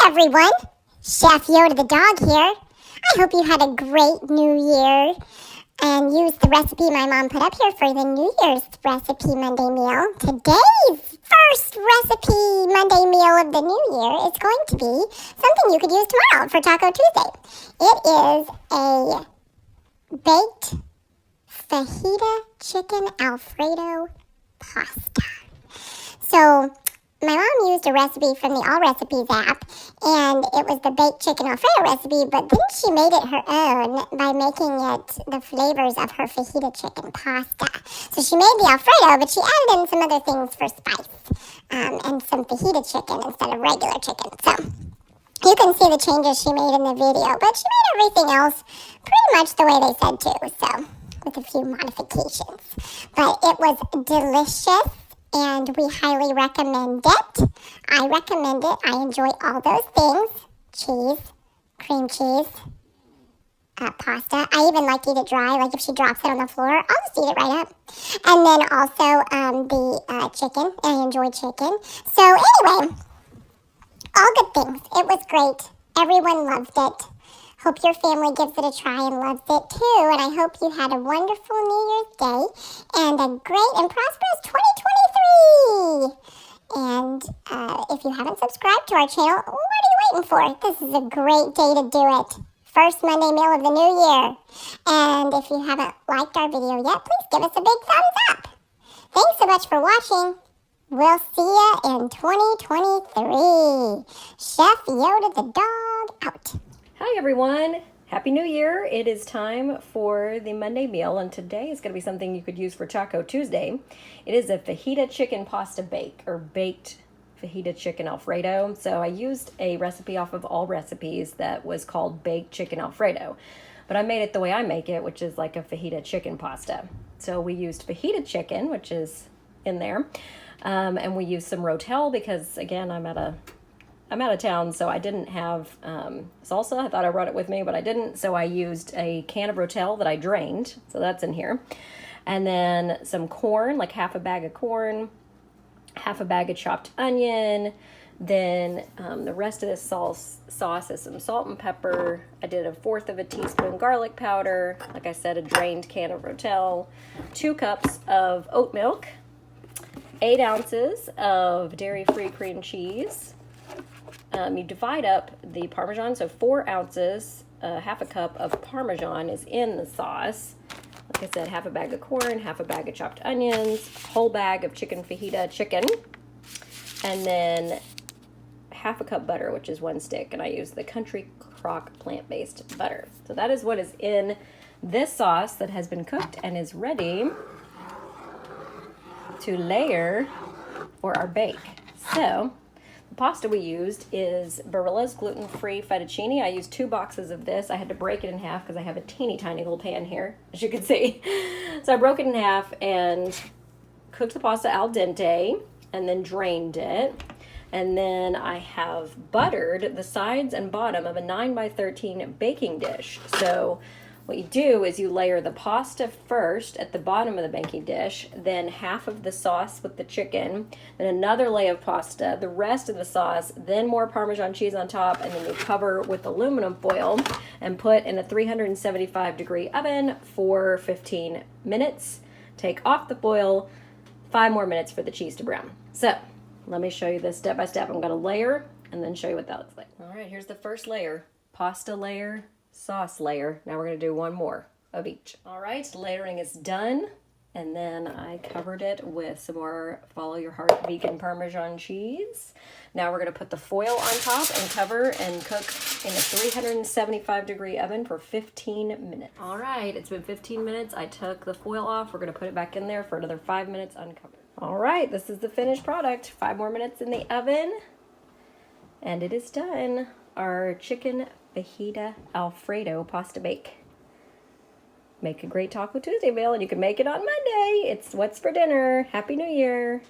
everyone, Chef Yoda the dog here. I hope you had a great New Year and used the recipe my mom put up here for the New Year's recipe Monday meal. Today's first recipe Monday meal of the New Year is going to be something you could use tomorrow for Taco Tuesday. It is a baked fajita chicken Alfredo pasta. So my mom used a recipe from the All Recipes app, and it was the baked chicken Alfredo recipe, but then she made it her own by making it the flavors of her fajita chicken pasta. So she made the Alfredo, but she added in some other things for spice, and some fajita chicken instead of regular chicken. So you can see the changes she made in the video, but she made everything else pretty much the way they said to, so with a few modifications. But it was delicious, and we highly recommend it. I recommend it. I enjoy all those things. Cheese, cream cheese, pasta. I even like to eat it dry. Like if she drops it on the floor, I'll just eat it right up. And then also the chicken. I enjoy chicken. So anyway, all good things. It was great. Everyone loved it. Hope your family gives it a try and loves it too. And I hope you had a wonderful New Year's Day and a great and prosperous 2023. And if you haven't subscribed to our channel, what are you waiting for? This is a great day to do it. First Monday meal of the new year. And if you haven't liked our video yet, please give us a big thumbs up. Thanks so much for watching. We'll see you in 2023. Chef Yoda the dog out. Hi everyone, Happy New Year. It is time for the Monday meal, and today is going to be something you could use for Taco Tuesday. It is a fajita chicken pasta bake, or baked fajita chicken Alfredo. So I used a recipe off of All Recipes that was called baked chicken Alfredo, but I made it the way I make it, which is like a fajita chicken pasta. So we used fajita chicken, which is in there, and we used some Rotel because, again, I'm out of town, so I didn't have salsa. I thought I brought it with me, but I didn't. So I used a can of Rotel that I drained. So that's in here. And then some corn, like half a bag of corn, half a bag of chopped onion. Then the rest of this sauce is some salt and pepper. I did 1/4 teaspoon garlic powder. Like I said, a drained can of Rotel, 2 cups of oat milk, 8 ounces of dairy-free cream cheese. You divide up the Parmesan, so 4 ounces, half a cup of Parmesan is in the sauce. Like I said, half a bag of corn, half a bag of chopped onions, whole bag of chicken fajita chicken, and then half a cup butter, which is 1 stick, and I use the Country Crock plant-based butter. So that is what is in this sauce that has been cooked and is ready to layer for our bake. So the pasta we used is Barilla's gluten-free fettuccine. I used 2 boxes of this. I had to break it in half because I have a teeny tiny little pan here, as you can see. So I broke it in half and cooked the pasta al dente and then drained it. And then I have buttered the sides and bottom of a 9x13 baking dish. So what you do is you layer the pasta first at the bottom of the baking dish, then half of the sauce with the chicken, then another layer of pasta, the rest of the sauce, then more Parmesan cheese on top, and then you cover with aluminum foil and put in a 375-degree oven for 15 minutes. Take off the foil, 5 more minutes for the cheese to brown. So let me show you this step by step. I'm going to layer and then show you what that looks like. All right, here's the first layer. Pasta layer, sauce layer. Now we're going to do 1 more of each. All right, layering is done. And then I covered it with some more Follow Your Heart vegan Parmesan cheese. Now we're going to put the foil on top and cover and cook in a 375-degree oven for 15 minutes. All right, it's been 15 minutes. I took the foil off. We're going to put it back in there for another 5 minutes uncovered. All right, this is the finished product. 5 more minutes in the oven. And it is done. Our chicken fajita Alfredo pasta bake. Make a great Taco Tuesday meal, and you can make it on Monday. It's what's for dinner. Happy New Year.